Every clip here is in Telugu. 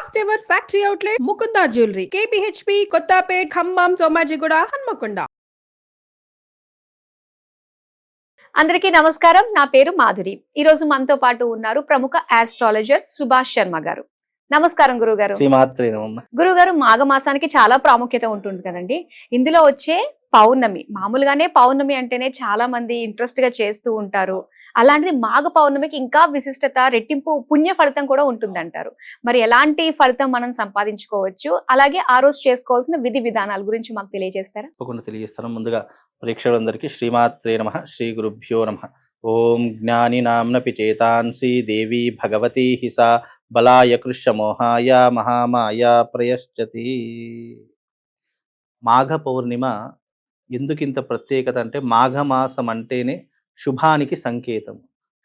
First ever factory outlet Mukunda jewellery KPHB Kothapet Khammam Somajiguda Hanamkonda. అందరికీ నమస్కారం. నా పేరు మాధురి. ఈ రోజు మనతో పాటు ఉన్నారు ప్రముఖ ఆస్ట్రాలజర్ సుభాష్ శర్మ గారు. నమస్కారం గురుగారు. గురుగారు, మాఘమాసానికి చాలా ప్రాముఖ్యత ఉంటుంది కదండి. ఇందులో వచ్చే పౌర్ణమి, మామూలుగానే పౌర్ణమి అంటేనే చాలా మంది ఇంట్రెస్ట్ గా చేస్తూ ఉంటారు. అలాంటిది మాఘ పౌర్ణమికి ఇంకా విశిష్టత, రెట్టింపు పుణ్య ఫలితం కూడా ఉంటుందంటారు. మరి ఎలాంటి ఫలితం మనం సంపాదించుకోవచ్చు, అలాగే ఆ రోజు చేసుకోవాల్సిన విధి విధానాల గురించి మాకు తెలియజేస్తారా? తప్పకుండా తెలియజేస్తాను. ముందుగా ప్రేక్షకులందరికీ శ్రీమాత్రే నమః, శ్రీ గురుభ్యో నమః. ఓం జ్ఞాని నామ్నపి చేతాంసి దేవి భగవతి హిసా బలాయ కృష్ణమోహాయ మహామాయ ప్రయశ్చతి. మాఘ పౌర్ణిమ ఎందుకింత ప్రత్యేకత అంటే, మాఘమాసం అంటేనే శుభానికి సంకేతం.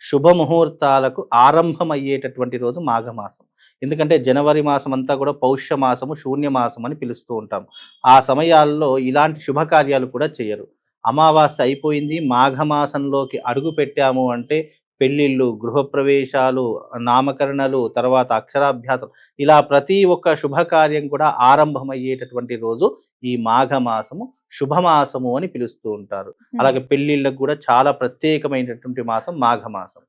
శుభముహూర్తాలకు ఆరంభమయ్యేటటువంటి రోజు మాఘమాసం. ఎందుకంటే జనవరి మాసం అంతా కూడా పౌష్య మాసము, శూన్యమాసం అని పిలుస్తూ ఉంటాం. ఆ సమయాల్లో ఇలాంటి శుభకార్యాలు కూడా చేయరు. అమావాస్య అయిపోయింది, మాఘమాసంలోకి అడుగు పెట్టాము అంటే పెళ్ళిళ్ళు, గృహప్రవేశాలు, నామకరణలు, తర్వాత అక్షరాభ్యాసం, ఇలా ప్రతి ఒక్క శుభకార్యం కూడా ఆరంభమయ్యేటటువంటి రోజు ఈ మాఘమాసము, శుభమాసము అని పిలుస్తూ ఉంటారు. అలాగే పెళ్ళిళ్ళకు కూడా చాలా ప్రత్యేకమైనటువంటి మాసం మాఘమాసం.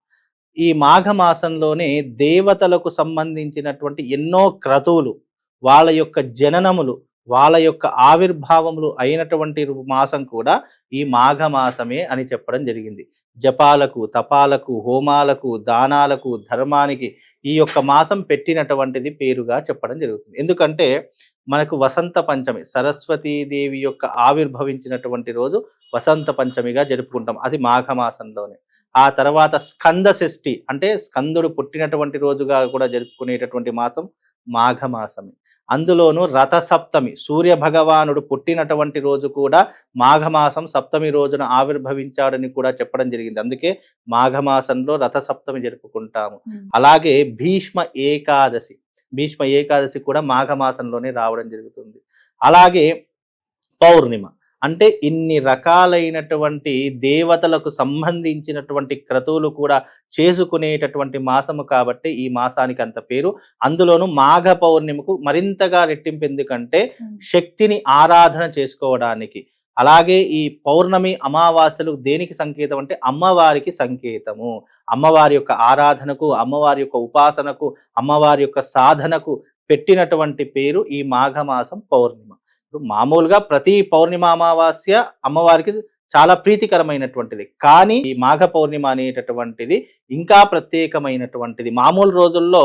ఈ మాఘమాసంలోనే దేవతలకు సంబంధించినటువంటి ఎన్నో క్రతువులు, వాళ్ళ యొక్క జననములు, వాళ్ళ యొక్క ఆవిర్భావములు అయినటువంటి మాసం కూడా ఈ మాఘమాసమే అని చెప్పడం జరిగింది. జపాలకు, తపాలకు, హోమాలకు, దానాలకు, ధర్మానికి ఈ యొక్క మాసం పెట్టినటువంటిది పేరుగా చెప్పడం జరుగుతుంది. ఎందుకంటే మనకు వసంత పంచమి, సరస్వతీదేవి యొక్క ఆవిర్భవించినటువంటి రోజు వసంత పంచమిగా జరుపుకుంటాం. అది మాఘమాసంలోనే. ఆ తర్వాత స్కంద షష్ఠి అంటే స్కందుడు పుట్టినటువంటి రోజుగా కూడా జరుపుకునేటటువంటి మాసం మాఘమాసమే. అందులోనూ రథసప్తమి, సూర్య భగవానుడు పుట్టినటువంటి రోజు కూడా మాఘమాసం సప్తమి రోజున ఆవిర్భవించాడని కూడా చెప్పడం జరిగింది. అందుకే మాఘమాసంలో రథసప్తమి జరుపుకుంటాము. అలాగే భీష్మ ఏకాదశి కూడా మాఘమాసంలోనే రావడం జరుగుతుంది. అలాగే పౌర్ణిమ అంటే ఇన్ని రకాలైనటువంటి దేవతలకు సంబంధించినటువంటి క్రతువులు కూడా చేసుకునేటటువంటి మాసము కాబట్టి ఈ మాసానికి అంత పేరు. అందులోనూ మాఘ పౌర్ణిమకు మరింతగా రెట్టింపు. ఎందుకంటే శక్తిని ఆరాధన చేసుకోవడానికి. అలాగే ఈ పౌర్ణమి, అమావాస్యలు దేనికి సంకేతం అంటే అమ్మవారికి సంకేతము. అమ్మవారి యొక్క ఆరాధనకు, అమ్మవారి యొక్క ఉపాసనకు, అమ్మవారి యొక్క సాధనకు పెట్టినటువంటి పేరు ఈ మాఘమాసం పౌర్ణిమ. మామూలుగా ప్రతి పౌర్ణిమ, అమావాస్య అమ్మవారికి చాలా ప్రీతికరమైనటువంటిది. కానీ ఈ మాఘ పౌర్ణిమ అనేటటువంటిది ఇంకా ప్రత్యేకమైనటువంటిది. మామూలు రోజుల్లో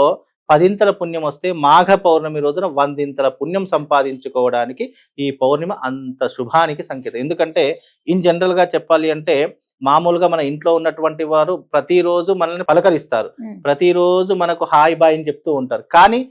10 పుణ్యం వస్తే మాఘ పౌర్ణమి రోజున 100 పుణ్యం సంపాదించుకోవడానికి ఈ పౌర్ణిమ అంత శుభానికి సంకేతం. ఎందుకంటే ఇన్ జనరల్ గా చెప్పాలి అంటే, మామూలుగా మన ఇంట్లో ఉన్నటువంటి వారు ప్రతిరోజు మనల్ని పలకరిస్తారు, ప్రతిరోజు మనకు హాయ్ బాయ్ అని చెప్తూ ఉంటారు. కానీ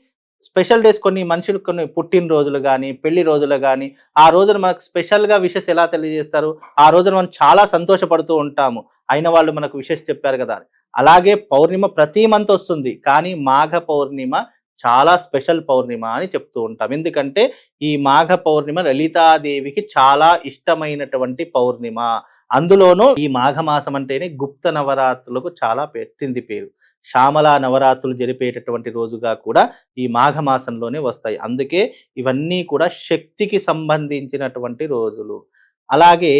స్పెషల్ డేస్ కొన్ని మనుషులు, కొన్ని పుట్టినరోజులు కానీ, పెళ్లి రోజులు కానీ, ఆ రోజున మనకు స్పెషల్గా విషెస్ ఎలా తెలియజేస్తారు, ఆ రోజున మనం చాలా సంతోషపడుతూ ఉంటాము, అయిన వాళ్ళు మనకు విషెస్ చెప్పారు కదా. అలాగే పౌర్ణిమ ప్రతి మంత్ వస్తుంది, కానీ మాఘ పౌర్ణిమ చాలా స్పెషల్ పౌర్ణిమ అని చెప్తూ ఉంటాం. ఎందుకంటే ఈ మాఘ పౌర్ణిమ లలితాదేవికి చాలా ఇష్టమైనటువంటి పౌర్ణిమ. అందులోనూ ఈ మాఘమాసం అంటేనే గుప్త నవరాత్రులకు చాలా పెట్టింది పేరు. శ్యామలా నవరాత్రులు జరిపేటటువంటి రోజుగా కూడా ఈ మాఘమాసంలోనే వస్తాయి. అందుకే ఇవన్నీ కూడా శక్తికి సంబంధించినటువంటి రోజులు. అలాగే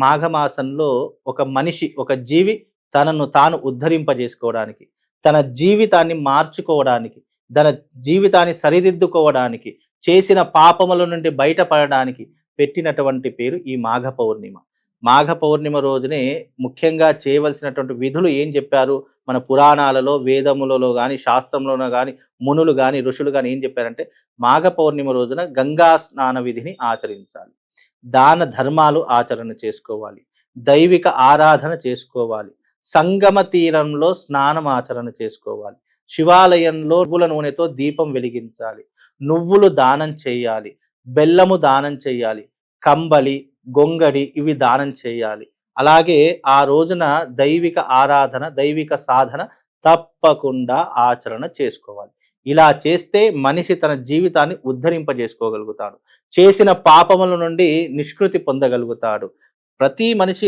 మాఘమాసంలో ఒక మనిషి, ఒక జీవి తనను తాను ఉద్ధరింపజేసుకోవడానికి, తన జీవితాన్ని మార్చుకోవడానికి, తన జీవితాన్ని సరిదిద్దుకోవడానికి, చేసిన పాపముల నుండి బయటపడడానికి పెట్టినటువంటి పేరు ఈ మాఘ పౌర్ణిమ. మాఘ పౌర్ణిమ రోజునే ముఖ్యంగా చేయవలసినటువంటి విధులు ఏం చెప్పారు మన పురాణాలలో, వేదములలో కానీ, శాస్త్రంలోనో కానీ, మునులు కానీ, ఋషులు కానీ ఏం చెప్పారంటే, మాఘ పౌర్ణిమ రోజున గంగా స్నాన విధిని ఆచరించాలి, దాన ధర్మాలు ఆచరణ చేసుకోవాలి, దైవిక ఆరాధన చేసుకోవాలి, సంగమ తీరంలో స్నానం ఆచరణ చేసుకోవాలి, శివాలయంలో నువ్వుల నూనెతో దీపం వెలిగించాలి, నువ్వులు దానం చేయాలి, బెల్లము దానం చేయాలి, కంబలి, గొంగడి ఇవి దానం చేయాలి. అలాగే ఆ రోజున దైవిక ఆరాధన, దైవిక సాధన తప్పకుండా ఆచరణ చేసుకోవాలి. ఇలా చేస్తే మనిషి తన జీవితాన్ని ఉద్ధరింపజేసుకోగలుగుతాడు, చేసిన పాపముల నుండి నిష్కృతి పొందగలుగుతాడు. ప్రతి మనిషి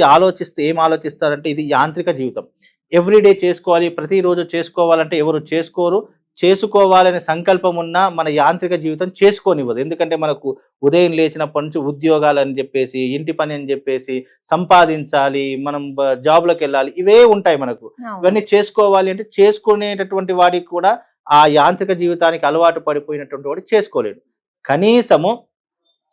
ఏం ఆలోచిస్తారంటే, ఇది యాంత్రిక జీవితం, ఎవ్రీడే చేసుకోవాలి, ప్రతిరోజు చేసుకోవాలంటే ఎవరు చేసుకోరు. చేసుకోవాలనే సంకల్పం ఉన్నా మన యాంత్రిక జీవితం చేసుకోనివ్వదు. ఎందుకంటే మనకు ఉదయం లేచినప్పటి నుంచి ఉద్యోగాలు అని చెప్పేసి, ఇంటి పని అని చెప్పేసి, సంపాదించాలి, మనం జాబ్లోకి వెళ్ళాలి, ఇవే ఉంటాయి మనకు. ఇవన్నీ చేసుకోవాలి అంటే చేసుకునేటటువంటి వాడికి కూడా ఆ యాంత్రిక జీవితానికి అలవాటు పడిపోయినటువంటి వాడు చేసుకోలేడు. కనీసము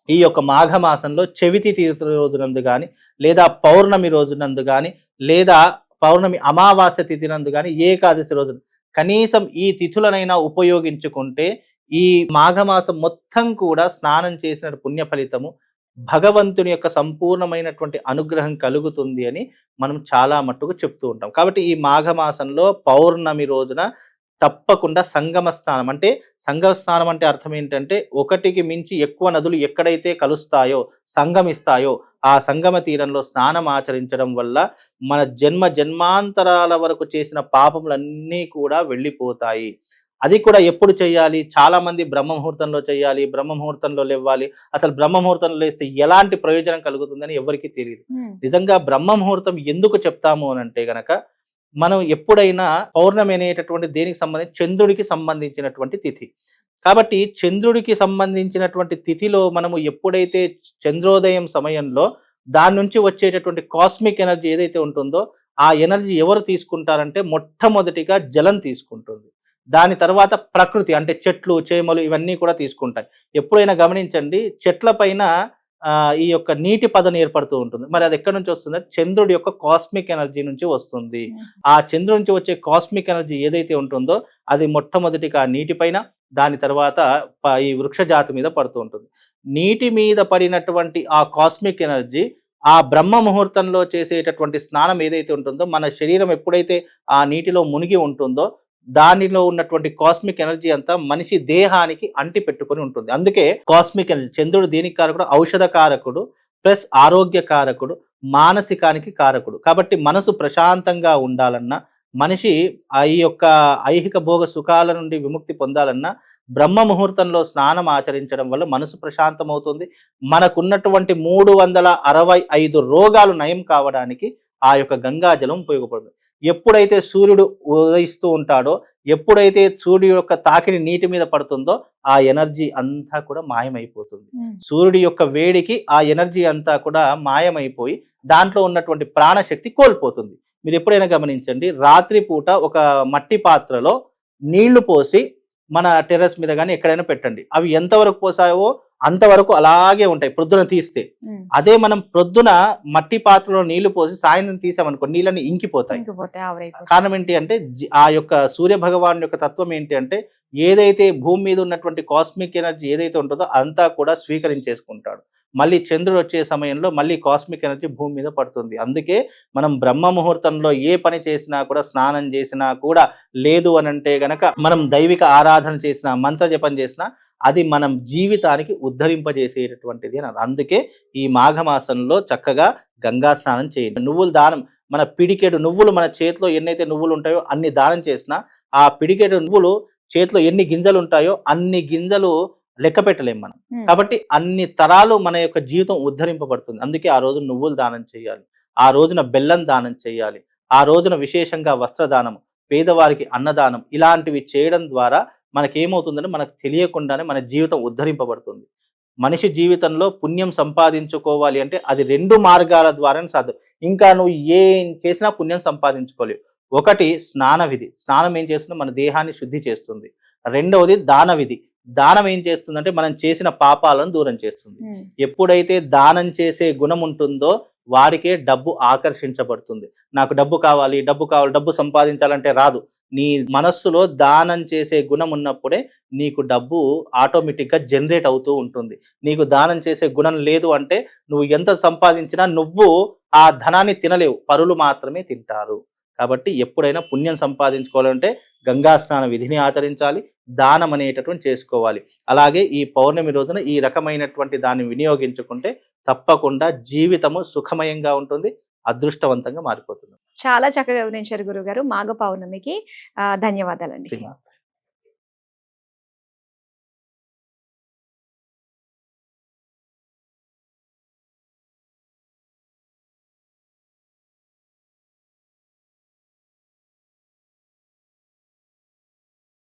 ఈ యొక్క మాఘమాసంలో చవితి తీర్థ రోజునందు కానీ, లేదా పౌర్ణమి రోజునందు కానీ, లేదా పౌర్ణమి అమావాస్య తిథి నందు కానీ, ఏకాదశి రోజు కనీసం ఈ తిథులనైనా ఉపయోగించుకుంటే ఈ మాఘమాసం మొత్తం కూడా స్నానం చేసిన పుణ్య ఫలితము, భగవంతుని యొక్క సంపూర్ణమైనటువంటి అనుగ్రహం కలుగుతుంది అని మనం చాలా మట్టుకు చెప్తూ ఉంటాం. కాబట్టి ఈ మాఘమాసంలో పౌర్ణమి రోజున తప్పకుండా సంగమ స్నానం, అంటే సంగమ స్నానం అంటే అర్థం ఏంటంటే ఒకటికి మించి ఎక్కువ నదులు ఎక్కడైతే కలుస్తాయో, సంగమిస్తాయో ఆ సంగమ తీరంలో స్నానం ఆచరించడం వల్ల మన జన్మాంతరాల వరకు చేసిన పాపములన్నీ కూడా వెళ్ళిపోతాయి. అది కూడా ఎప్పుడు చేయాలి? చాలా మంది బ్రహ్మ ముహూర్తంలో చేయాలి, బ్రహ్మ ముహూర్తంలో లేవాలి. అసలు బ్రహ్మ ముహూర్తంలో లేస్తే ఎలాంటి ప్రయోజనం కలుగుతుందని ఎవరికి తెలియదు. నిజంగా బ్రహ్మ ముహూర్తం ఎందుకు చెప్తాము అని అంటే గనక, మనం ఎప్పుడైనా పౌర్ణమి అనేటటువంటి దేనికి సంబంధించి చంద్రుడికి సంబంధించినటువంటి తిథి. కాబట్టి చంద్రుడికి సంబంధించినటువంటి తిథిలో మనము ఎప్పుడైతే చంద్రోదయం సమయంలో దాని నుంచి వచ్చేటటువంటి కాస్మిక్ ఎనర్జీ ఏదైతే ఉంటుందో ఆ ఎనర్జీ ఎవరు తీసుకుంటారంటే మొట్టమొదటిగా జలం తీసుకుంటుంది. దాని తర్వాత ప్రకృతి అంటే చెట్లు, చేమలు ఇవన్నీ కూడా తీసుకుంటాయి. ఎప్పుడైనా గమనించండి, చెట్ల పైన ఈ యొక్క నీటి పదం ఏర్పడుతూ ఉంటుంది. మరి అది ఎక్కడి నుంచి వస్తుంది? చంద్రుడి యొక్క కాస్మిక్ ఎనర్జీ నుంచి వస్తుంది. ఆ చంద్రుడి నుంచి వచ్చే కాస్మిక్ ఎనర్జీ ఏదైతే ఉంటుందో అది మొట్టమొదటిగా నీటి పైన, దాని తర్వాత ఈ వృక్ష జాతి మీద పడుతూ ఉంటుంది. నీటి మీద పడినటువంటి ఆ కాస్మిక్ ఎనర్జీ ఆ బ్రహ్మ ముహూర్తంలో చేసేటటువంటి స్నానం ఏదైతే ఉంటుందో, మన శరీరం ఎప్పుడైతే ఆ నీటిలో మునిగి ఉంటుందో దానిలో ఉన్నటువంటి కాస్మిక్ ఎనర్జీ అంతా మనిషి దేహానికి అంటి పెట్టుకొని ఉంటుంది. అందుకే కాస్మిక్ ఎనర్జీ, చంద్రుడు దేనికి కారకుడు? ఔషధ కారకుడు ప్లస్ ఆరోగ్య కారకుడు, మానసికానికి కారకుడు. కాబట్టి మనసు ప్రశాంతంగా ఉండాలన్నా, మనిషి ఈ యొక్క ఐహిక భోగ సుఖాల నుండి విముక్తి పొందాలన్నా బ్రహ్మ ముహూర్తంలో స్నానం ఆచరించడం వల్ల మనసు ప్రశాంతమవుతుంది. మనకున్నటువంటి 365 రోగాలు నయం కావడానికి ఆ యొక్క గంగాజలం ఉపయోగపడుతుంది. ఎప్పుడైతే సూర్యుడు ఉదయిస్తూ ఉంటాడో, ఎప్పుడైతే సూర్యుడు యొక్క తాకిడి నీటి మీద పడుతుందో ఆ ఎనర్జీ అంతా కూడా మాయమైపోతుంది. సూర్యుడి యొక్క వేడికి ఆ ఎనర్జీ అంతా కూడా మాయమైపోయి దాంట్లో ఉన్నటువంటి ప్రాణశక్తి కోల్పోతుంది. మీరు ఎప్పుడైనా గమనించండి, రాత్రిపూట ఒక మట్టి పాత్రలో నీళ్లు పోసి మన టెర్రస్ మీద కానీ ఎక్కడైనా పెట్టండి, అవి ఎంతవరకు పోసాయో అంతవరకు అలాగే ఉంటాయి ప్రొద్దున తీస్తే. అదే మనం ప్రొద్దున మట్టి పాత్రలో నీళ్లు పోసి సాయంత్రం తీసామనుకో నీళ్ళని ఇంకిపోతాయి. కారణం ఏంటి అంటే ఆ యొక్క సూర్య భగవాన్ యొక్క తత్వం ఏంటి అంటే ఏదైతే భూమి మీద ఉన్నటువంటి కాస్మిక్ ఎనర్జీ ఏదైతే ఉంటుందో అంతా కూడా స్వీకరించేసుకుంటాడు. మళ్ళీ చంద్రుడు వచ్చే సమయంలో మళ్ళీ కాస్మిక్ ఎనర్జీ భూమి మీద పడుతుంది. అందుకే మనం బ్రహ్మ ముహూర్తంలో ఏ పని చేసినా కూడా, స్నానం చేసినా కూడా, లేదు అని అంటే గనక మనం దైవిక ఆరాధన చేసినా, మంత్ర జపం చేసినా అది మనం జీవితానికి ఉద్ధరింపజేసేటటువంటిది అని. అందుకే ఈ మాఘమాసంలో చక్కగా గంగా స్నానం చేయండి. నువ్వులు దానం, మన పిడికెడు నువ్వులు మన చేతిలో ఎన్నైతే నువ్వులు ఉంటాయో అన్ని దానం చేసినా ఆ పిడికెడు నువ్వులు చేతిలో ఎన్ని గింజలు ఉంటాయో అన్ని గింజలు లెక్క పెట్టలేం మనం. కాబట్టి అన్ని తరాలు మన యొక్క జీవితం ఉద్ధరింపబడుతుంది. అందుకే ఆ రోజు నువ్వులు దానం చేయాలి, ఆ రోజున బెల్లం దానం చేయాలి, ఆ రోజున విశేషంగా వస్త్రదానం, పేదవారికి అన్నదానం, ఇలాంటివి చేయడం ద్వారా మనకేమవుతుందంటే మనకు తెలియకుండానే మన జీవితం ఉద్ధరింపబడుతుంది. మనిషి జీవితంలో పుణ్యం సంపాదించుకోవాలి అంటే అది 2 మార్గాల ద్వారానే సాధ్యం. ఇంకా నువ్వు ఏం చేసినా పుణ్యం సంపాదించుకోలేవు. ఒకటి స్నాన విధి, స్నానం ఏం చేస్తుందో మన దేహాన్ని శుద్ధి చేస్తుంది. రెండవది దాన విధి, దానం ఏం చేస్తుందంటే మనం చేసిన పాపాలను దూరం చేస్తుంది. ఎప్పుడైతే దానం చేసే గుణం ఉంటుందో వారికే డబ్బు ఆకర్షించబడుతుంది. నాకు డబ్బు కావాలి, డబ్బు సంపాదించాలంటే రాదు. నీ మనస్సులో దానం చేసే గుణం ఉన్నప్పుడే నీకు డబ్బు ఆటోమేటిక్గా జనరేట్ అవుతూ ఉంటుంది. నీకు దానం చేసే గుణం లేదు అంటే నువ్వు ఎంత సంపాదించినా నువ్వు ఆ ధనాన్ని తినలేవు, పరులు మాత్రమే తింటారు. కాబట్టి ఎప్పుడైనా పుణ్యం సంపాదించుకోవాలంటే గంగా స్నాన విధిని ఆచరించాలి, దానం అనేటటువంటి చేసుకోవాలి. అలాగే ఈ పౌర్ణమి రోజున ఈ రకమైనటువంటి దాన్ని వినియోగించుకుంటే తప్పకుండా జీవితము సుఖమయంగా ఉంటుంది, అదృష్టవంతంగా మారిపోతుంది. చాలా చక్కగా వివరించారు గురుగారు. మాఘ పౌర్ణమికి ధన్యవాదాలండి.